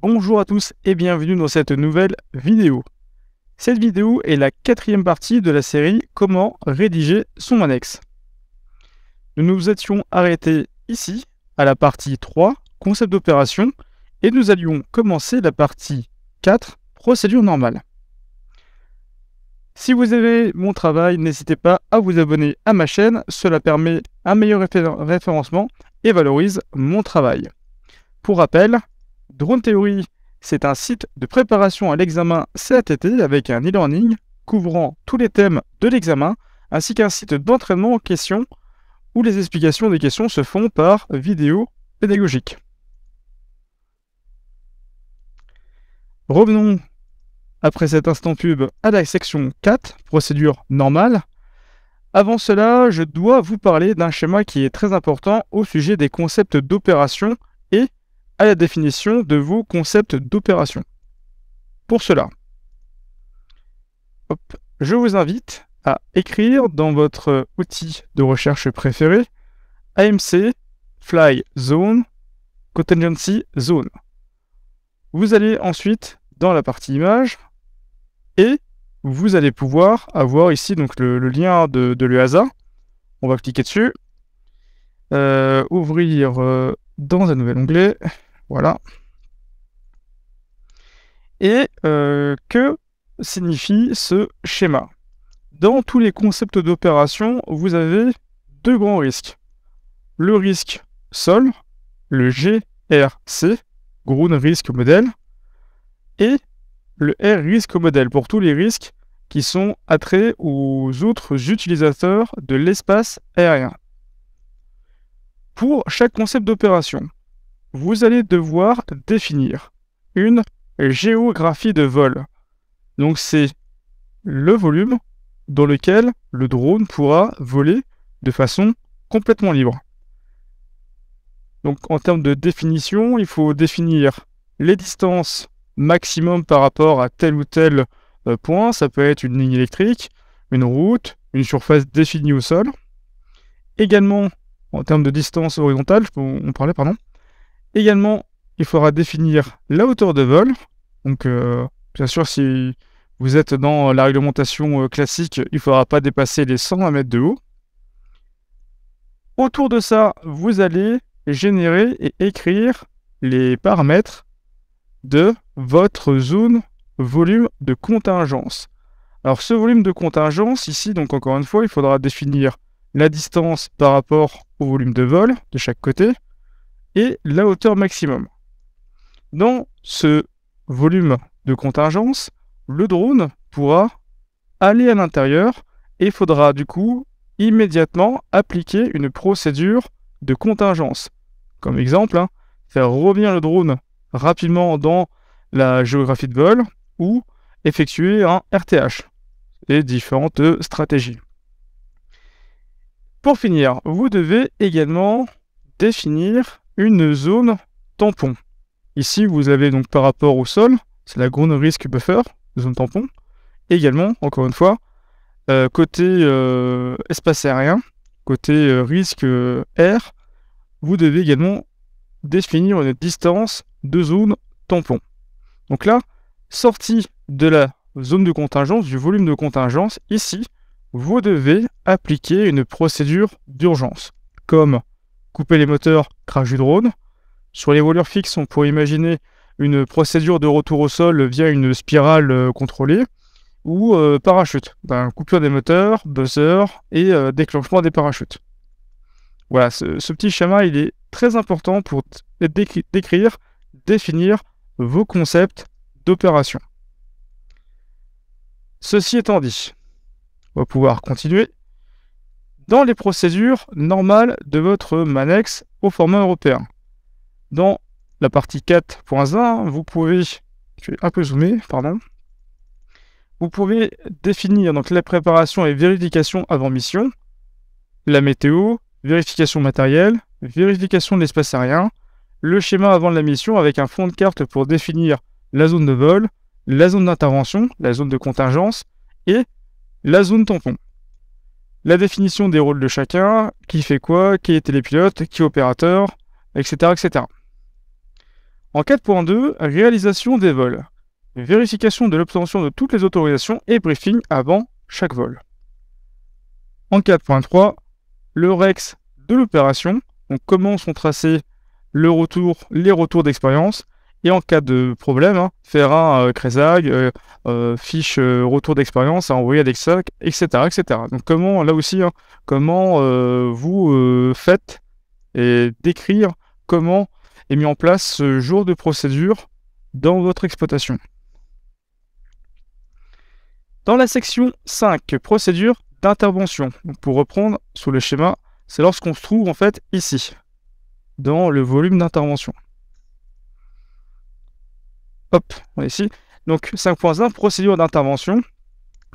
Bonjour à tous et bienvenue dans cette nouvelle vidéo. Cette vidéo est la quatrième partie de la série Comment rédiger son annexe. Nous nous étions arrêtés ici à la partie 3, concept d'opération, et nous allions commencer la partie 4, procédure normale. Si vous aimez mon travail, n'hésitez pas à vous abonner à ma chaîne, cela permet un meilleur référencement et valorise mon travail. Pour rappel, Drone Theory, c'est un site de préparation à l'examen CATT avec un e-learning couvrant tous les thèmes de l'examen, ainsi qu'un site d'entraînement en questions où les explications des questions se font par vidéo pédagogique. Revenons, après cet instant pub, à la section 4, procédure normale. Avant cela, je dois vous parler d'un schéma qui est très important au sujet des concepts d'opération et à la définition de vos concepts d'opération. Pour cela, je vous invite à écrire dans votre outil de recherche préféré AMC Fly Zone Contingency Zone. Vous allez ensuite dans la partie image et vous allez pouvoir avoir ici donc le lien de l'EASA. On va cliquer dessus, ouvrir dans un nouvel onglet. Voilà. Et que signifie ce schéma? Dans tous les concepts d'opération, vous avez deux grands risques. Le risque sol, le GRC, Ground Risk Model, et le R Risk Model pour tous les risques qui sont attraits aux autres utilisateurs de l'espace aérien. Pour chaque concept d'opération, vous allez devoir définir une géographie de vol. Donc c'est le volume dans lequel le drone pourra voler de façon complètement libre. Donc en termes de définition, il faut définir les distances maximum par rapport à tel ou tel point. Ça peut être une ligne électrique, une route, une surface définie au sol. Également, en termes de distance horizontale, on parlait, pardon. Également, il faudra définir la hauteur de vol. Donc, bien sûr, si vous êtes dans la réglementation classique, il ne faudra pas dépasser les 120 mètres de haut. Autour de ça, vous allez générer et écrire les paramètres de votre zone volume de contingence. Alors, ce volume de contingence, ici, donc encore une fois, il faudra définir la distance par rapport au volume de vol de chaque côté et la hauteur maximum. Dans ce volume de contingence, le drone pourra aller à l'intérieur et il faudra du coup immédiatement appliquer une procédure de contingence. Comme exemple, faire revenir le drone rapidement dans la géographie de vol ou effectuer un RTH et différentes stratégies. Pour finir, vous devez également définir une zone tampon. Ici, vous avez donc par rapport au sol, c'est la Ground Risk Buffer, zone tampon. Également, encore une fois, côté espace aérien, côté risque air, vous devez également définir une distance de zone tampon. Donc là, sortie de la zone de contingence, du volume de contingence, ici, vous devez appliquer une procédure d'urgence, comme couper les moteurs, crash du drone. Sur les voleurs fixes, on pourrait imaginer une procédure de retour au sol via une spirale contrôlée, ou parachute, coupure des moteurs, buzzer et déclenchement des parachutes. Voilà, ce petit schéma, il est très important pour décrire, définir vos concepts d'opération. Ceci étant dit, on va pouvoir continuer. Dans les procédures normales de votre MANEX au format européen. Dans la partie 4.1, vous pouvez, je vais un peu zoomer, pardon. Vous pouvez définir donc la préparation et vérification avant mission, la météo, vérification matérielle, vérification de l'espace aérien, le schéma avant la mission avec un fond de carte pour définir la zone de vol, la zone d'intervention, la zone de contingence et la zone tampon. La définition des rôles de chacun, qui fait quoi, qui est télépilote, qui est opérateur, etc., etc. En 4.2, réalisation des vols. Vérification de l'obtention de toutes les autorisations et briefing avant chaque vol. En 4.3, le REX de l'opération, donc comment sont tracés les retours d'expérience, et en cas de problème, faire un CRESAG, fiche retour d'expérience à envoyer à l'EXAC, etc., etc. Donc comment, là aussi, comment vous faites et décrire comment est mis en place ce genre de procédure dans votre exploitation. Dans la section 5, procédure d'intervention. Pour reprendre sous le schéma, c'est lorsqu'on se trouve en fait ici, dans le volume d'intervention. Hop, on est ici. Donc 5.1, procédure d'intervention.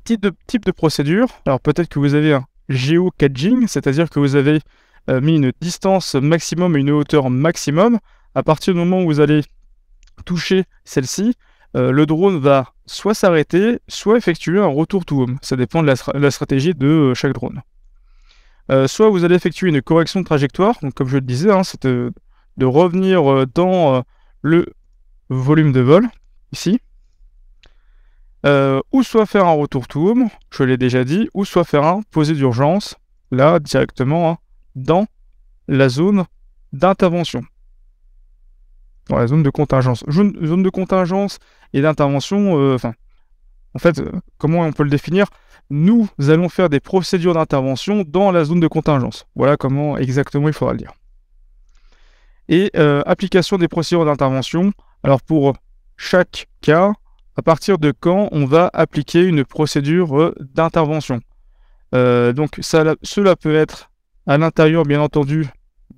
Type de procédure. Alors peut-être que vous avez un géocaching, c'est-à-dire que vous avez mis une distance maximum et une hauteur maximum. À partir du moment où vous allez toucher celle-ci, le drone va soit s'arrêter, soit effectuer un retour to home. Ça dépend de la stratégie de chaque drone. Soit vous allez effectuer une correction de trajectoire, donc comme je le disais, c'est de revenir dans le volume de vol, ici. Ou soit faire un retour to home, je l'ai déjà dit, ou soit faire un posé d'urgence, là, directement, dans la zone d'intervention. Dans la zone de contingence. Zone de contingence et d'intervention, comment on peut le définir? Nous allons faire des procédures d'intervention dans la zone de contingence. Voilà comment exactement il faudra le dire. Et application des procédures d'intervention. Alors pour chaque cas, à partir de quand on va appliquer une procédure d'intervention. Donc cela peut être à l'intérieur, bien entendu,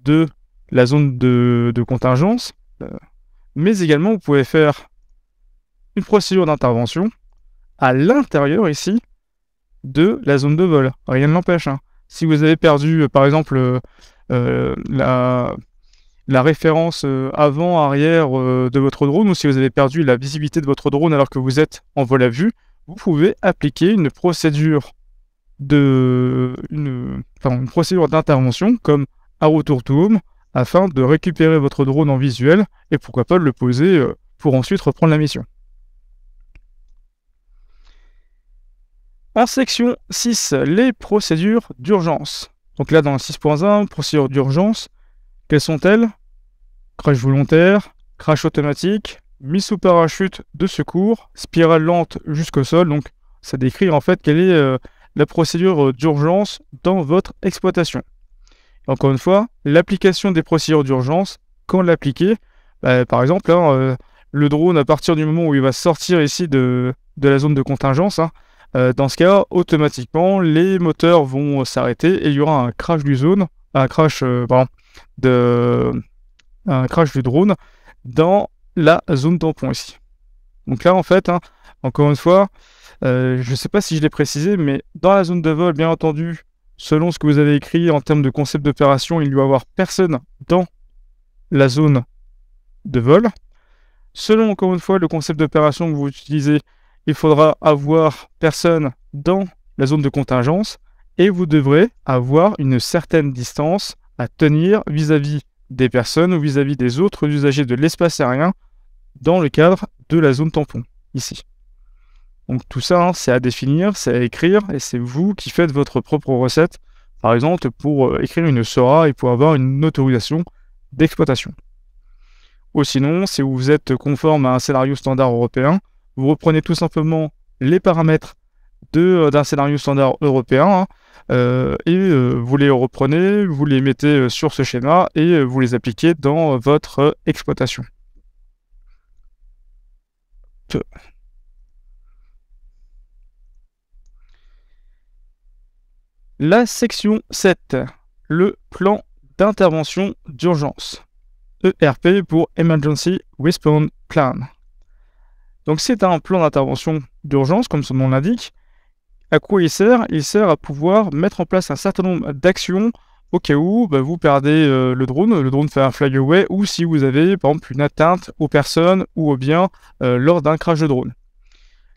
de la zone de contingence, mais également vous pouvez faire une procédure d'intervention à l'intérieur ici de la zone de vol. Rien ne l'empêche. Si vous avez perdu, par exemple, la référence avant-arrière de votre drone, ou si vous avez perdu la visibilité de votre drone alors que vous êtes en vol à vue, vous pouvez appliquer une procédure d'intervention comme un retour to home afin de récupérer votre drone en visuel et pourquoi pas le poser pour ensuite reprendre la mission. En section 6, les procédures d'urgence. Donc là, dans la 6.1, procédures d'urgence, quelles sont-elles? Crash volontaire, crash automatique, mise sous parachute de secours, spirale lente jusqu'au sol. Donc ça décrit en fait quelle est la procédure d'urgence dans votre exploitation. Encore une fois, l'application des procédures d'urgence, quand l'appliquer, par exemple, le drone, à partir du moment où il va sortir ici de la zone de contingence, dans ce cas, automatiquement, les moteurs vont s'arrêter et il y aura un crash du drone dans la zone tampon ici. Donc là, en fait, encore une fois, je ne sais pas si je l'ai précisé, mais dans la zone de vol, bien entendu, selon ce que vous avez écrit en termes de concept d'opération, il doit y avoir personne dans la zone de vol. Selon, encore une fois, le concept d'opération que vous utilisez, il faudra avoir personne dans la zone de contingence et vous devrez avoir une certaine distance à tenir vis-à-vis des personnes ou vis-à-vis des autres usagers de l'espace aérien dans le cadre de la zone tampon, ici. Donc tout ça, c'est à définir, c'est à écrire et c'est vous qui faites votre propre recette, par exemple pour écrire une SORA et pour avoir une autorisation d'exploitation. Ou sinon, si vous êtes conforme à un scénario standard européen, vous reprenez tout simplement les paramètres d'un scénario standard européen et vous les reprenez, vous les mettez sur ce schéma et vous les appliquez dans votre exploitation. La section 7, le plan d'intervention d'urgence. ERP pour Emergency Response Plan. Donc c'est un plan d'intervention d'urgence, comme son nom l'indique. À quoi il sert? Il sert à pouvoir mettre en place un certain nombre d'actions au cas où vous perdez le drone fait un flyaway, ou si vous avez par exemple une atteinte aux personnes ou aux biens lors d'un crash de drone.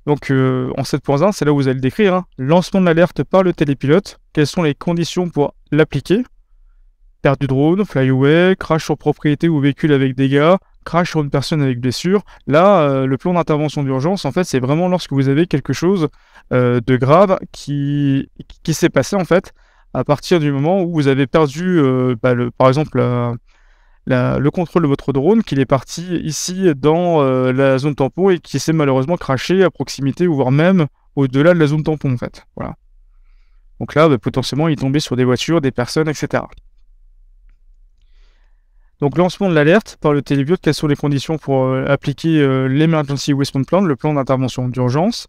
Donc en 7.1, c'est là où vous allez le décrire, lancement de l'alerte par le télépilote, quelles sont les conditions pour l'appliquer, perte du drone, flyaway, crash sur propriété ou véhicule avec dégâts, crash sur une personne avec blessure. Là, le plan d'intervention d'urgence, en fait, c'est vraiment lorsque vous avez quelque chose de grave qui s'est passé, en fait, à partir du moment où vous avez perdu, par exemple, le contrôle de votre drone, qu'il est parti ici dans la zone tampon et qui s'est malheureusement crashé à proximité, ou voire même au-delà de la zone tampon, en fait. Voilà. Donc là, potentiellement, il est tombé sur des voitures, des personnes, etc. Donc, lancement de l'alerte par le télépilote. Quelles sont les conditions pour appliquer l'Emergency Response Plan, le plan d'intervention d'urgence?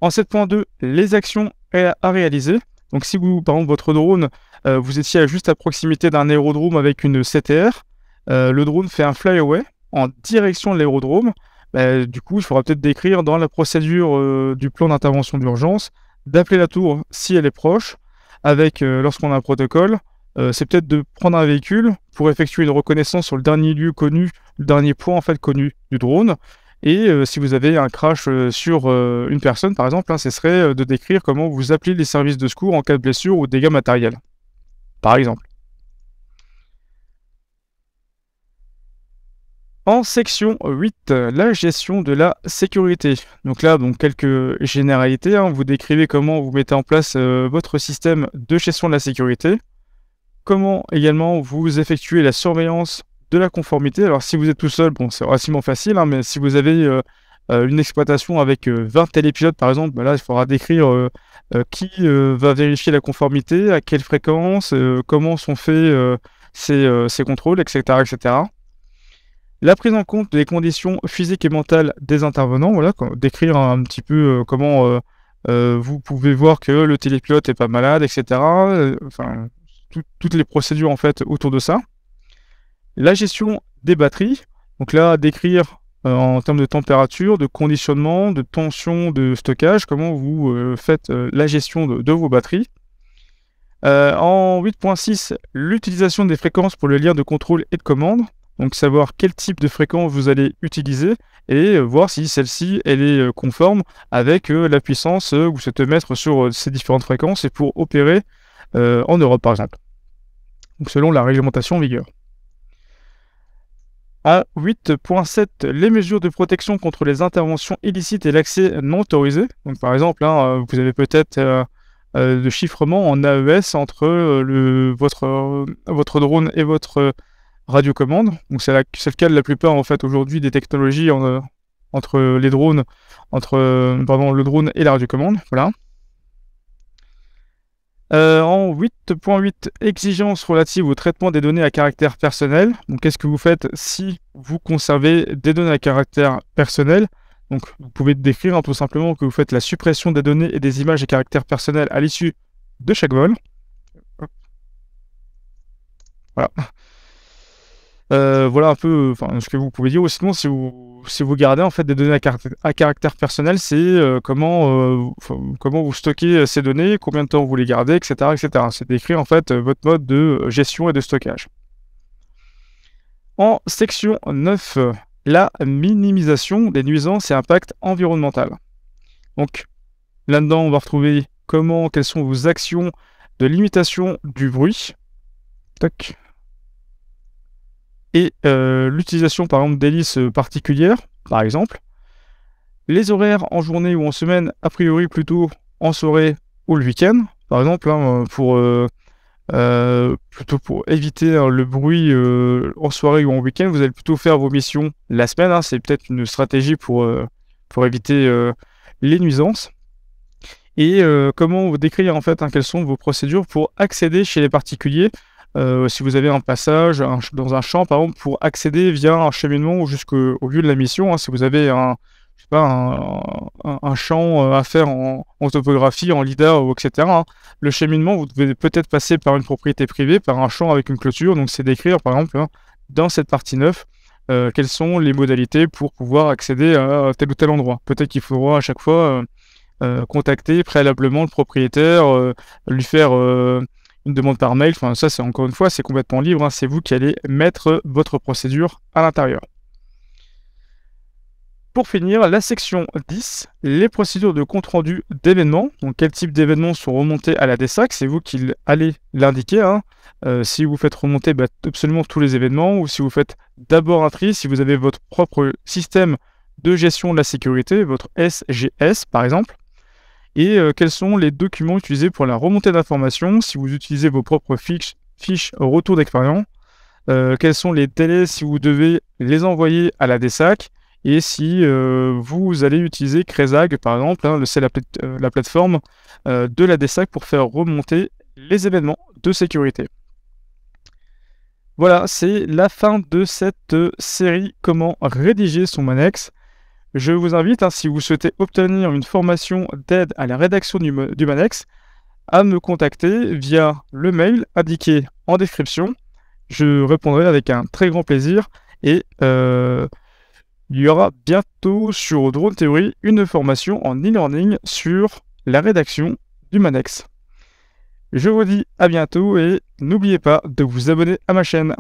En 7.2, les actions à réaliser. Donc, si vous, par exemple, votre drone, vous étiez juste à proximité d'un aérodrome avec une CTR, le drone fait un fly-away en direction de l'aérodrome. Du coup, il faudra peut-être décrire dans la procédure du plan d'intervention d'urgence d'appeler la tour si elle est proche, avec, lorsqu'on a un protocole, c'est peut-être de prendre un véhicule pour effectuer une reconnaissance sur le dernier lieu connu, le dernier point en fait connu du drone. Et si vous avez un crash sur une personne, par exemple, ce serait de décrire comment vous appelez les services de secours en cas de blessure ou de dégâts matériels, par exemple. En section 8, la gestion de la sécurité. Donc là, quelques généralités. Vous décrivez comment vous mettez en place votre système de gestion de la sécurité. Comment également vous effectuez la surveillance de la conformité. Alors si vous êtes tout seul, c'est relativement facile, mais si vous avez une exploitation avec 20 télépilotes par exemple, là il faudra décrire qui va vérifier la conformité, à quelle fréquence, comment sont faits ces contrôles, etc., etc. La prise en compte des conditions physiques et mentales des intervenants, voilà, décrire un petit peu comment vous pouvez voir que le télépilote n'est pas malade, etc. Toutes les procédures en fait autour de ça. La gestion des batteries, donc là décrire en termes de température, de conditionnement, de tension, de stockage, comment vous faites la gestion de vos batteries. En 8.6, l'utilisation des fréquences pour le lien de contrôle et de commande, donc savoir quel type de fréquence vous allez utiliser et voir si celle-ci elle est conforme avec la puissance que vous souhaitez mettre sur ces différentes fréquences et pour opérer en Europe par exemple, donc selon la réglementation en vigueur. À 8.7, les mesures de protection contre les interventions illicites et l'accès non autorisé. Donc par exemple, vous avez peut-être de chiffrement en AES entre votre drone et votre radiocommande. Donc c'est le cas de la plupart en fait aujourd'hui des technologies entre les drones, le drone et la radiocommande. Voilà. En 8.8, exigences relatives au traitement des données à caractère personnel. Donc, qu'est-ce que vous faites si vous conservez des données à caractère personnel? Donc, vous pouvez décrire tout simplement que vous faites la suppression des données et des images à caractère personnel à l'issue de chaque vol. Voilà. Voilà un peu ce que vous pouvez dire. Ou sinon, si vous gardez en fait des données à caractère personnel, c'est comment vous stockez ces données, combien de temps vous les gardez, etc., etc. C'est décrire en fait votre mode de gestion et de stockage. En section 9, la minimisation des nuisances et impacts environnementaux. Donc là-dedans, on va retrouver quelles sont vos actions de limitation du bruit. Tac. Et l'utilisation par exemple d'hélices particulières, par exemple. Les horaires en journée ou en semaine, a priori plutôt en soirée ou le week-end, par exemple, plutôt pour éviter le bruit en soirée ou en week-end, vous allez plutôt faire vos missions la semaine, c'est peut-être une stratégie pour éviter les nuisances. Et comment vous décrire en fait quelles sont vos procédures pour accéder chez les particuliers. Si vous avez un passage dans un champ, par exemple, pour accéder via un cheminement jusqu'au lieu de la mission, si vous avez un champ à faire en topographie, en lidar, etc. Le cheminement, vous devez peut-être passer par une propriété privée, par un champ avec une clôture. Donc, c'est d'écrire, par exemple, dans cette partie 9, quelles sont les modalités pour pouvoir accéder à tel ou tel endroit. Peut-être qu'il faudra à chaque fois contacter préalablement le propriétaire, lui faire une demande par mail. Ça, c'est encore une fois, c'est complètement libre. C'est vous qui allez mettre votre procédure à l'intérieur. Pour finir, la section 10, les procédures de compte-rendu d'événements. Donc, quel type d'événements sont remontés à la DSAC, c'est vous qui allez l'indiquer. Hein. Si vous faites remonter absolument tous les événements, ou si vous faites d'abord un tri, si vous avez votre propre système de gestion de la sécurité, votre SGS par exemple. Et quels sont les documents utilisés pour la remontée d'informations, si vous utilisez vos propres fiches retour d'expérience. Quels sont les délais si vous devez les envoyer à la DSAC. Et si vous allez utiliser Cresag, par exemple, hein, c'est la plateforme de la DSAC pour faire remonter les événements de sécurité. Voilà, c'est la fin de cette série « Comment rédiger son Manex ». Je vous invite, hein, si vous souhaitez obtenir une formation d'aide à la rédaction du Manex, à me contacter via le mail indiqué en description. Je répondrai avec un très grand plaisir et il y aura bientôt sur Drone Theory une formation en e-learning sur la rédaction du Manex. Je vous dis à bientôt et n'oubliez pas de vous abonner à ma chaîne.